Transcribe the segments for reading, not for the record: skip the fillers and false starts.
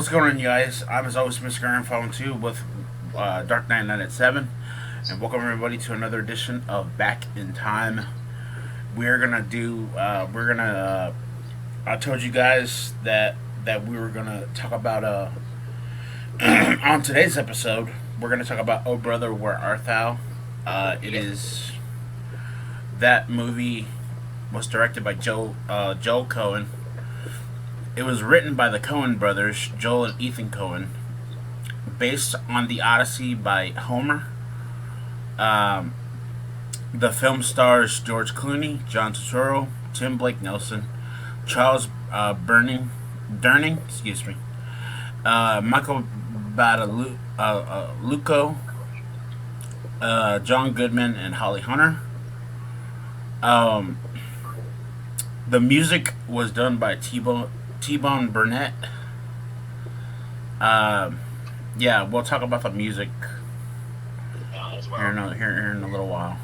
What's going on, you guys? I'm as always Mr. Grandfather 2 with Dark Knight 987, and welcome everybody to another edition of Back in Time. I told you guys that we were gonna talk about on today's episode. We're gonna talk about Oh Brother, Where Art Thou? It is that movie was directed by Joel Cohen. It was written by the Coen brothers, Joel and Ethan Coen, based on the Odyssey by Homer. Um, the film stars George Clooney, John Turturro, Tim Blake Nelson, Charles Durning, Michael Badalucco, John Goodman, and Holly Hunter. Um, the music was done by T-Bone Burnett. Yeah, we'll talk about the music here in a little while.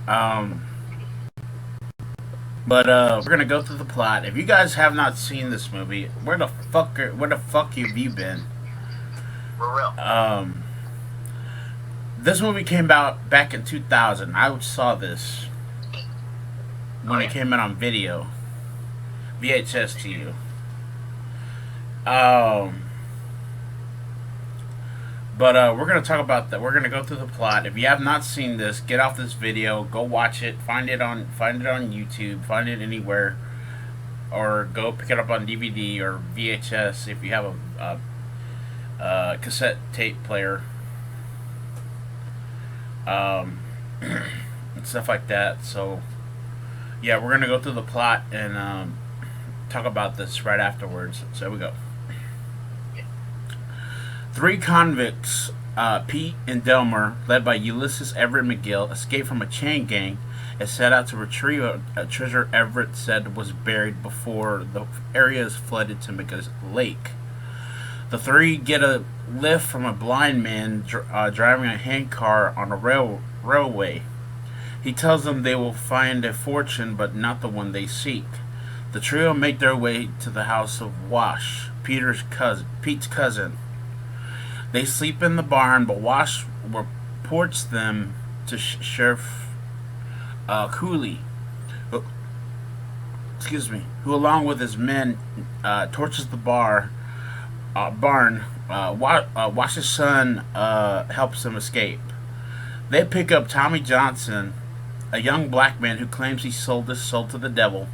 Um, but we're gonna go through the plot. If you guys have not seen this movie, where the fuck have you been? For real. This movie came out back in 2000. I saw this when it came out on video. VHS to you. We're gonna talk about that. We're gonna go through the plot. If you have not seen this, get off this video, go watch it, find it on YouTube, find it anywhere, or go pick it up on DVD or VHS if you have a cassette tape player, and stuff like that. So, yeah, we're gonna go through the plot and talk about this right afterwards. So here we go. Three convicts, Pete and Delmer, led by Ulysses Everett McGill, escape from a chain gang and set out to retrieve a treasure Everett said was buried before the area is flooded to make a lake. The three get a lift from a blind man driving a handcar on a railway. He tells them they will find a fortune, but not the one they seek. The trio make their way to the house of Wash, Pete's cousin. They sleep in the barn, but Wash reports them to Sheriff Cooley, who along with his men torches the barn. Wash's son helps them escape. They pick up Tommy Johnson, a young black man who claims he sold his soul to the devil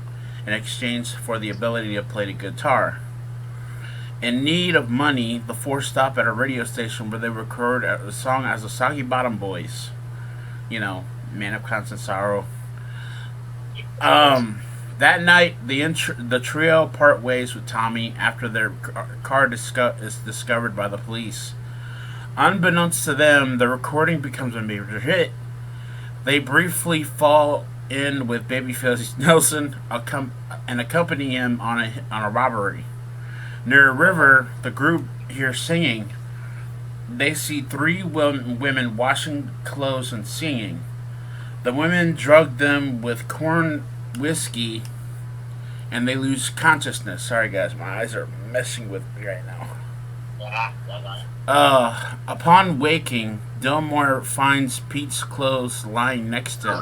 in exchange for the ability to play the guitar. In need of money, the four stop at a radio station where they record a song as the Soggy Bottom Boys. You know, Man of Constant Sorrow. That night, the trio part ways with Tommy after their car is discovered by the police. Unbeknownst to them, the recording becomes a major hit. They briefly fall in with Babyface Nelson and accompany him on a robbery. Near a river, the group hears singing. They see three women washing clothes and singing. The women drug them with corn whiskey, and they lose consciousness. Sorry, guys, my eyes are messing with me right now. Upon waking, Delmore finds Pete's clothes lying next to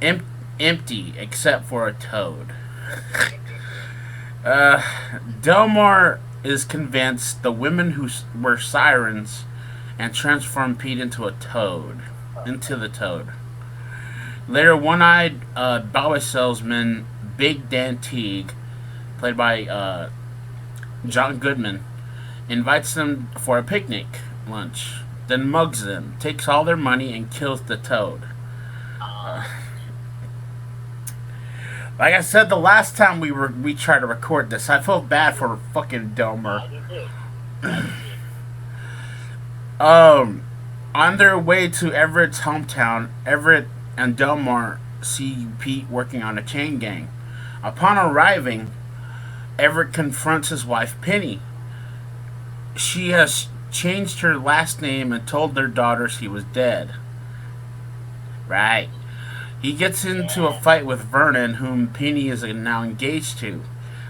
him, empty except for a toad. Delmore is convinced the women who were sirens and transformed Pete into the toad. Later, one-eyed Bowie salesman Big Dan Teague, played by John Goodman, invites them for a picnic lunch, then mugs them, takes all their money, and kills the toad. Like I said the last time we tried to record this, I felt bad for fucking Delmer. On their way to Everett's hometown, Everett and Delmar see Pete working on a chain gang. Upon arriving, Everett confronts his wife, Penny. She has changed her last name and told their daughters he was dead. Right. He gets into a fight with Vernon, whom Penny is now engaged to.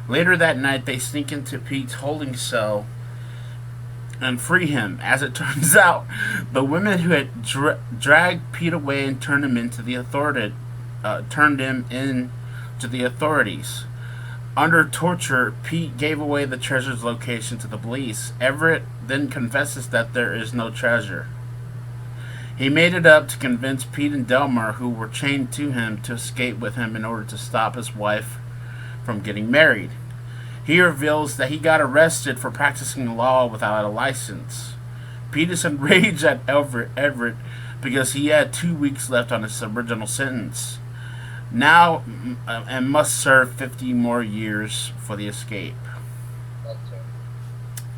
Later that night, they sneak into Pete's holding cell and free him. As it turns out, the women who had dragged Pete away and turned him in to the authorities. Under torture, Pete gave away the treasure's location to the police. Everett then confesses that there is no treasure. He made it up to convince Pete and Delmar, who were chained to him, to escape with him in order to stop his wife from getting married. He reveals that he got arrested for practicing law without a license. Pete is enraged at Everett because he had 2 weeks left on his original sentence. Now, and must serve 50 more years for the escape. That's true.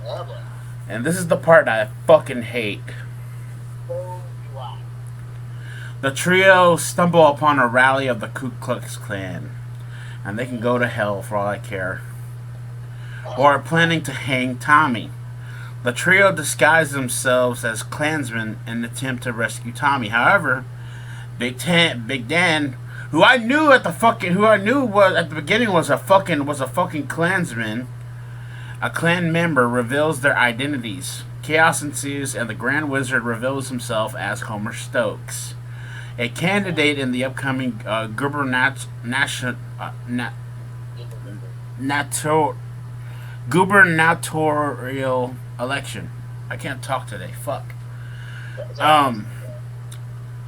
Oh boy. And this is the part I fucking hate. So do I. The trio stumble upon a rally of the Ku Klux Klan, and they can go to hell for all I care, or are planning to hang Tommy. The trio disguise themselves as Klansmen and attempt to rescue Tommy. However, Big Dan, who I knew was at the beginning was a fucking Klansman, a Klan member, reveals their identities. Chaos ensues, and the Grand Wizard reveals himself as Homer Stokes, a candidate in the upcoming gubernatorial election. I can't talk today. Fuck.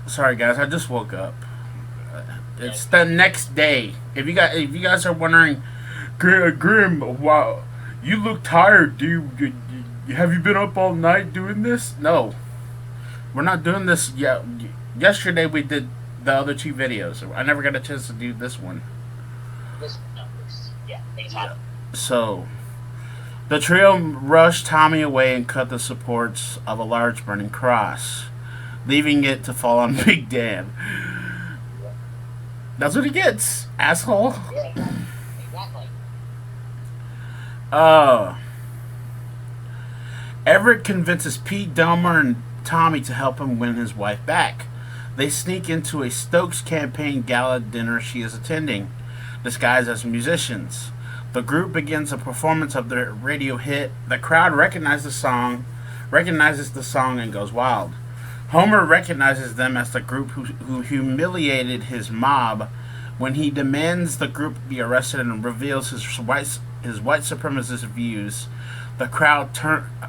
Sorry guys, I just woke up. It's the next day. If you guys are wondering, Grim, wow, you look tired. Have you been up all night doing this? No, we're not doing this yet. Yesterday we did the other 2 videos. I never got a chance to do this one. Things happen. So, the trio rushed Tommy away and cut the supports of a large burning cross, leaving it to fall on Big Dan. That's what he gets, asshole. Yeah, exactly. Everett convinces Pete, Delmar, and Tommy to help him win his wife back. They sneak into a Stokes campaign gala dinner she is attending, disguised as musicians. The group begins a performance of their radio hit. The crowd recognizes the song, and goes wild. Homer recognizes them as the group who humiliated his mob when he demands the group be arrested and reveals his white supremacist views. The crowd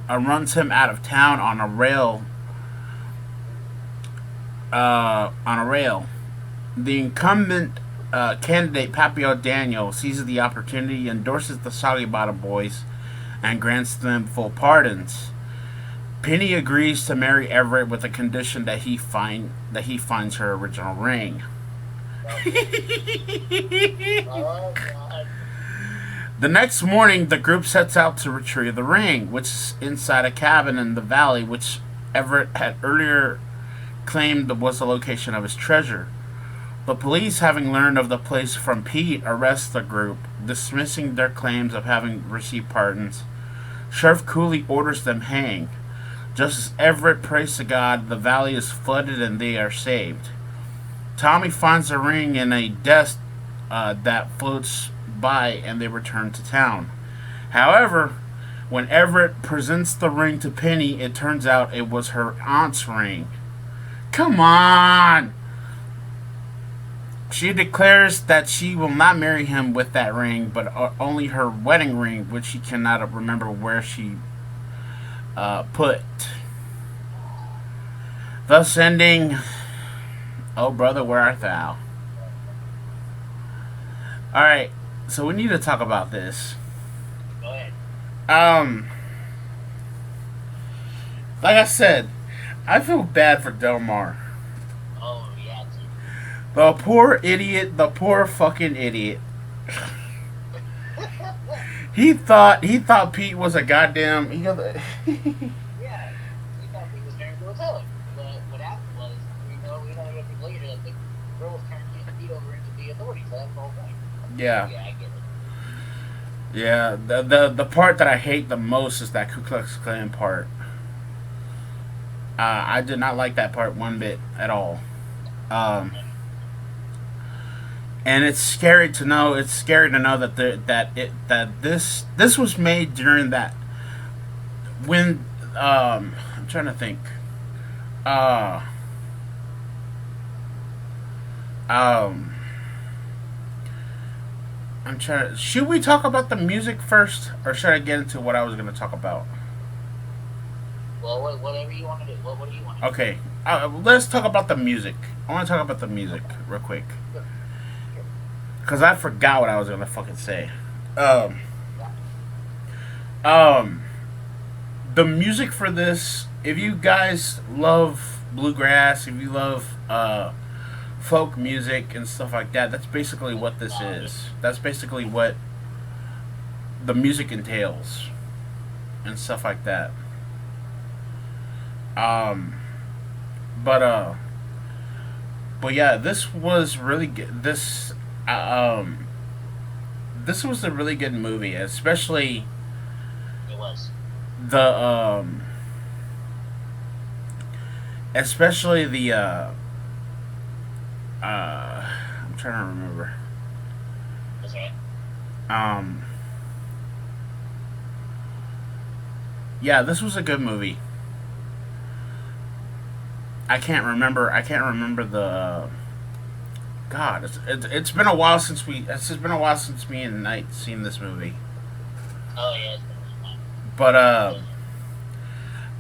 runs him out of town on a rail. The incumbent candidate, Papio Daniel, seizes the opportunity, endorses the Soggy Bottom Boys, and grants them full pardons. Penny agrees to marry Everett with the condition that he finds her original ring. Oh god. The next morning, the group sets out to retrieve the ring, which is inside a cabin in the valley, which Everett had earlier claimed was the location of his treasure. The police, having learned of the place from Pete, arrest the group, dismissing their claims of having received pardons. Sheriff Cooley orders them hanged. Just as Everett prays to God, the valley is flooded and they are saved. Tommy finds the ring in a desk that floats by, and they return to town. However, when Everett presents the ring to Penny, it turns out it was her aunt's ring. Come on! She declares that she will not marry him with that ring, but only her wedding ring, which she cannot remember where she put. Thus ending, "Oh brother, where art thou?" Alright, so we need to talk about this. Go ahead. Like I said, I feel bad for Delmar. Oh, yeah. The poor idiot, the poor fucking idiot. He thought Pete was a goddamn. Yeah, he thought he was married to a teller. But what happened was, we know later that the girl was trying to get Pete over into the authorities. So that's the whole point. Yeah. Yeah, I get it. Yeah, the part that I hate the most is that Ku Klux Klan part. I did not like that part one bit at all. and it's scary to know. It's scary to know that this was made during that when I'm trying to think. Uh, um, I'm trying. Should we talk about the music first, or should I get into what I was going to talk about? Well, whatever you want to do. What do you want to do? Okay, let's talk about the music. I want to talk about the music Okay. real quick Sure. Sure. because I forgot what I was going to fucking say. Um, Yeah. um, the music for this. If you guys love bluegrass, if you love folk music and stuff like that, that's basically what this No. is. That's basically what the music entails and stuff like that. Um, but but yeah, this was really good. This was a really good movie, especially It was. the especially the I'm trying to remember. That's right. Um, yeah, this was a good movie. I can't remember. I can't remember the. God, it's been a while since we. It's just been a while since me and Knight seen this movie. Oh yeah, it's been a long time. But But,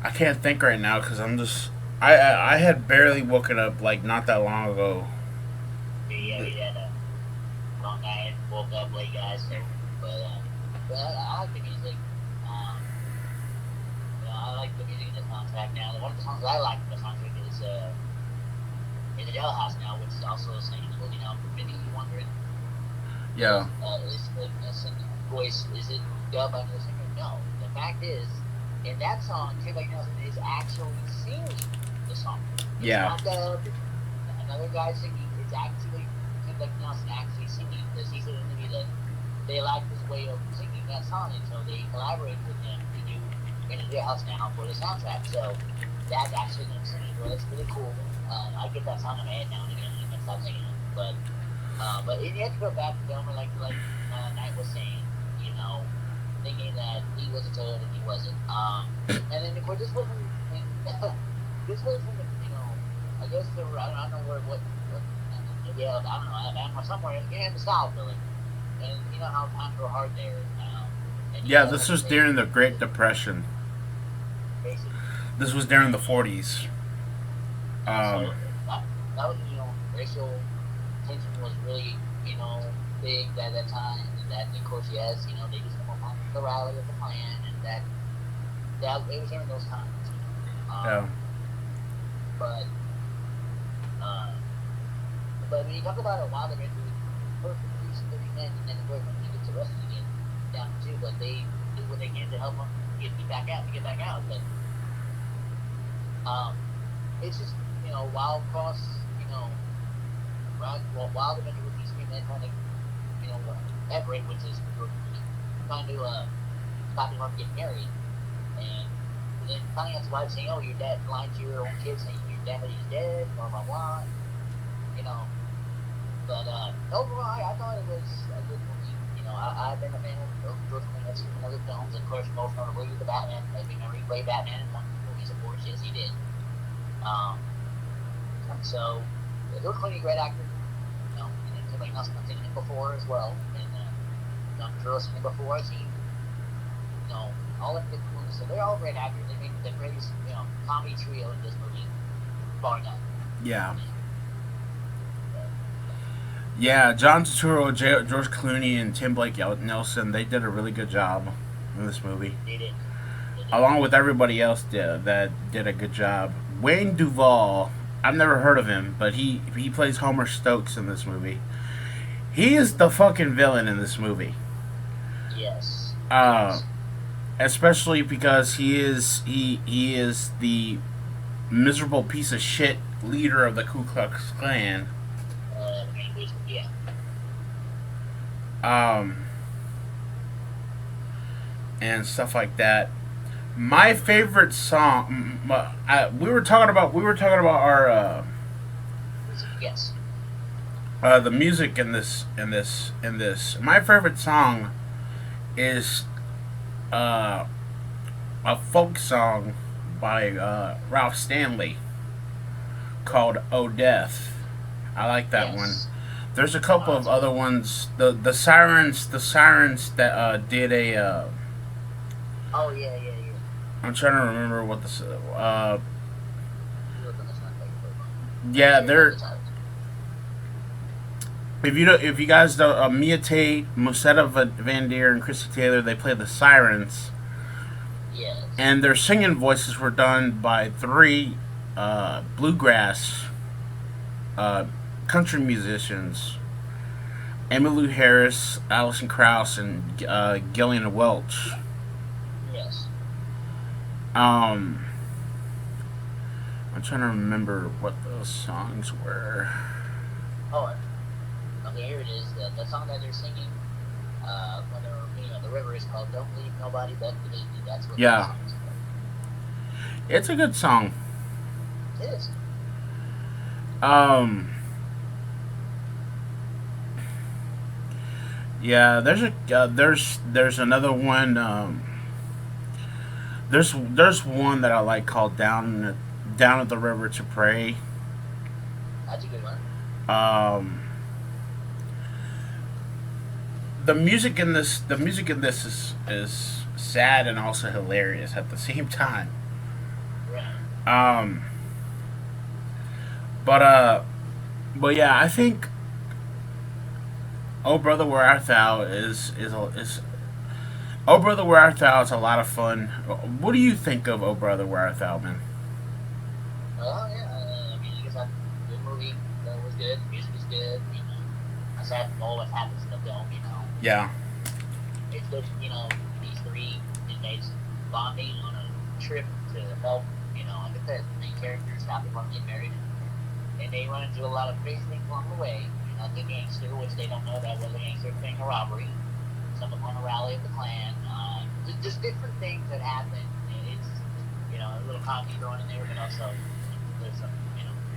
I can't think right now because I'm just. I had barely woken up like not that long ago. yeah, we had a long night, woke up late, guys. So, but I like the music. Um, I like the music in the soundtrack now. One of the songs I like in the soundtrack is in the Jailhouse now, which is also a singing movie now. For many you wondering, Yeah, is the singing voice is it dubbed by the singer? No. The fact is, in that song, Timothy Nelson is actually singing the song. It's yeah, not dubbed. Another guy singing. It's actually Timothy Nelson actually singing because he said in the movie that they like his way of singing that song, and so they collaborated with him to do in the Jailhouse now for the soundtrack. So that's actually him singing. Well, it's really cool. I get that song in my head now and again, and I can stop singing it. But you have to go back to Delmer, like Knight was saying, you know, thinking that he was a toad and he wasn't. And then of course this wasn't. This wasn't, I guess there were. I don't know what yeah, I don't know, Alabama or somewhere in the South, really. And you know how times were hard there. And you yeah. had This like was they during the Great Depression. basically. This was during the 40s. So Um, that was, racial tension was really, big at that time. And that, of course, yes, they just come up the rally of the plan, and that it was during those times. yeah, But uh, but when you talk about a wild event, first release 30 men, and then of course when he gets arrested again, down too. But they do what they can to help him get back out. But um, it's just wild cross, wild adventure with these three men trying to Everett, which is trying to stop him from getting married, and then finding out his wife saying, "Oh, your dad lying to your own kids saying your daddy's dead," blah blah blah, you know. But overall, I thought it was a good movie. I've been a fan of George Clooney's and other films, of course, most notably the Batman. I mean, he played Batman in one of the movies, of course, yes, he did. Um, so George Clooney, great actor. And then somebody else I've seen him before as well, and I'm sure I've seen him before. I've seen, all of the movies. So they're all great actors. They make the greatest, comedy trio in this movie, bar none. yeah, But, yeah. John Turturro, George Clooney, and Tim Blake Nelson. They did a really good job in this movie, they did. They did. along with everybody else that did a good job. Wayne Duvall. I've never heard of him, but he plays Homer Stokes in this movie. He is the fucking villain in this movie. Yes. Uh, Yes. especially because he is the miserable piece of shit leader of the Ku Klux Klan. Yeah. Um, and stuff like that. My favorite song. We were talking about our Yes. The music in this, my favorite song is uh, a folk song by Ralph Stanley called "Oh Death." I like that one. Yes. There's a Oh, couple that's of a good other one. ones. The sirens that did a. Oh yeah, yeah, yeah. I'm trying to remember what this. You look on the soundtrack for one. I'm Yeah, sure you know they're. the title. If you guys don't, Mia Tate, Musetta Van Deer, and Chrissy Taylor, they play the sirens, Yes. and their singing voices were done by three bluegrass uh, country musicians: Emmylou Harris, Alison Krauss, and Gillian Welch. Yes. Um, I'm trying to remember what those songs were. Oh, okay. Here it is. The song that they're singing when they're on the river is called "Don't Leave Nobody But the Baby." That's what that Yeah, song is called. it's a good song. It is. Um, yeah, there's another one. There's one that I like called "Down at the River to Pray." That's a good one. Um, the music in this is sad and also hilarious at the same time. Right. Um, but uh, but yeah, I think "Oh Brother Where Art Thou" is "Oh Brother Where Art Thou" is a lot of fun. What do you think of "Oh Brother Where Art Thou," man? Oh yeah. I mean, I guess that good movie. That was good. Music was good. I said always happens in the film. Yeah, It's just these three inmates bonding on a trip to help. Like I said, the main characters stop them from getting married, and they run into a lot of crazy things along the way. The gangster, which they don't know that was a gangster committing a robbery. Someone on a rally of the Klan. Just different things that happen. It's a little comedy thrown in there, but also there's some.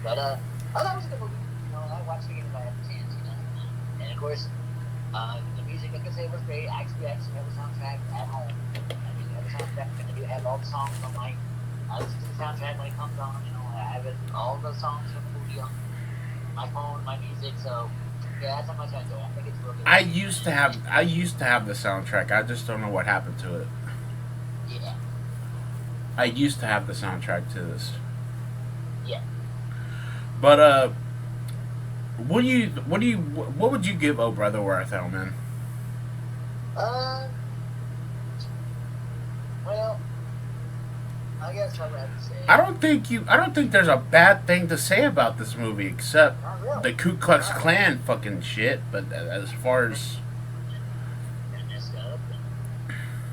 But oh, that was a good movie. I watched it again if I had the chance. And of course, the music, like I said, was great. I actually have a soundtrack at home. I do have a soundtrack. I do have all the songs on my. I listen to the soundtrack when it comes on. I have all the songs from the movie on my phone, my music. So yeah, that's how much I enjoy. I think it's a real good I movie. used to have I used to have the soundtrack. I just don't know what happened to it. Yeah, I used to have the soundtrack to this, yeah. but what would you give "Oh Brother Where Art Thou," man? Uh, well, I guess I would have to say I don't think there's a bad thing to say about this movie except not the really. Ku You're Klux right. Klan fucking shit. But as far as And messed up.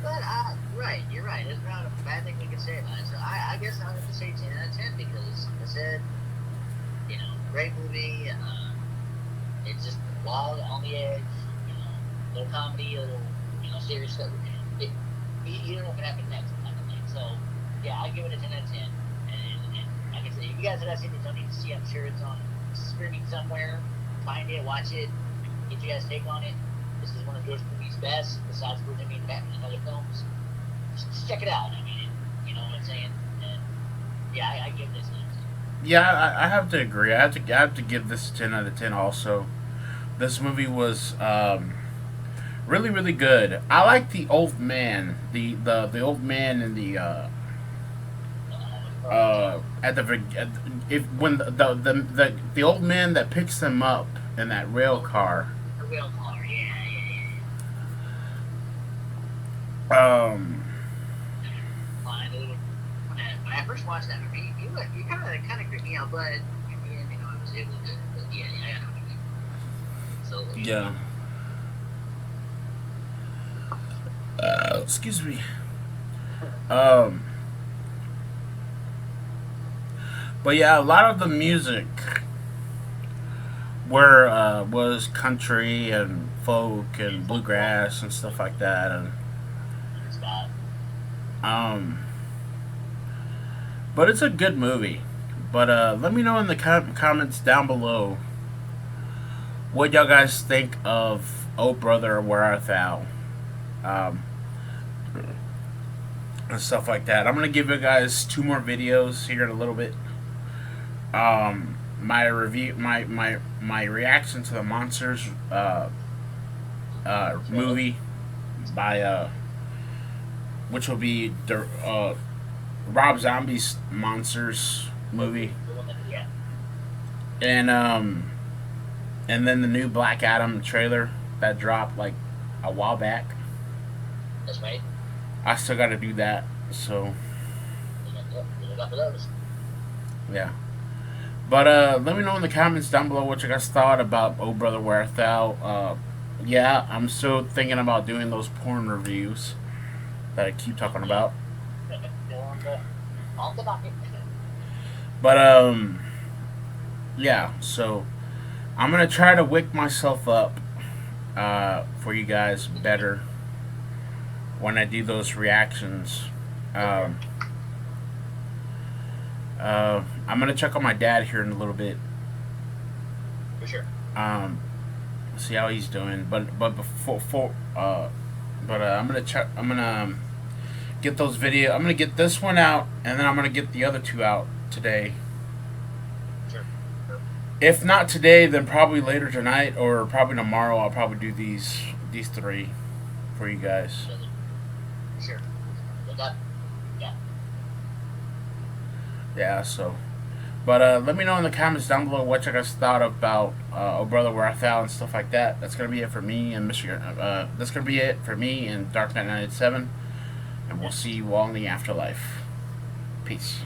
But right, you're right. There's not a bad thing we can say about it. So I guess I have to say 10 out of 10 because like I said, great movie. It's just wild on the edge. A little comedy, a little serious stuff. It, you don't know what can happen next, kind of thing. So yeah, I give it a 10 out of 10. And like I said, if you guys have not seen it, don't need to see. I'm sure it's on streaming somewhere. Find it, watch it, get you guys' take on it. This is one of George Clooney's best, besides Bruce and Batman and other films. Just check it out. I mean, you know what I'm saying? And yeah, I give this a 10. yeah, I have to agree. I have to give this a 10 out of 10. Also, this movie was really really good. I like the old man, the old man in the at the if when the old man that picks them up in that rail car. The real car, yeah, yeah, yeah. Um, Fine. When I first watched that movie, you kind of creeped me out, but it was good. But yeah, yeah, I know what you mean. So yeah. Excuse me. Um, but yeah, a lot of the music were was country and folk and and folklore, bluegrass and stuff like that, and Scott. um, but it's a good movie. But let me know in the comments down below what y'all guys think of Oh Brother Where Art Thou, um, and stuff like that. I'm gonna give you guys two more videos here in a little bit. My review, my reaction to the Monsters Trailer. movie by which will be the Rob Zombie's Monsters movie, The one that, yeah, and and then the new Black Adam trailer that dropped like a while back. that's right. I still got to do that. So You got for those. yeah. But let me know in the comments down below what you guys thought about Oh Brother Where Art Thou. Yeah, I'm still thinking about doing those porn reviews that I keep talking Yeah. about. Still on the docket. But yeah. So I'm gonna try to wake myself up for you guys better when I do those reactions. Yes, sir. Um, I'm gonna check on my dad here in a little bit. For sure. Um, See how he's doing. But before I'm gonna check. I'm gonna get those video. I'm gonna get this one out, and then I'm gonna get the other two out today. Sure. Sure. If not today, then probably later tonight or probably tomorrow. I'll probably do these three for you guys. For sure. You got, yeah. Yeah. So, but let me know in the comments down below what you guys thought about Oh Brother Where I Fell and stuff like that. That's gonna be it for me and Michigan. That's gonna be it for me and Dark Knight 97, and we'll see you all in the afterlife. Peace.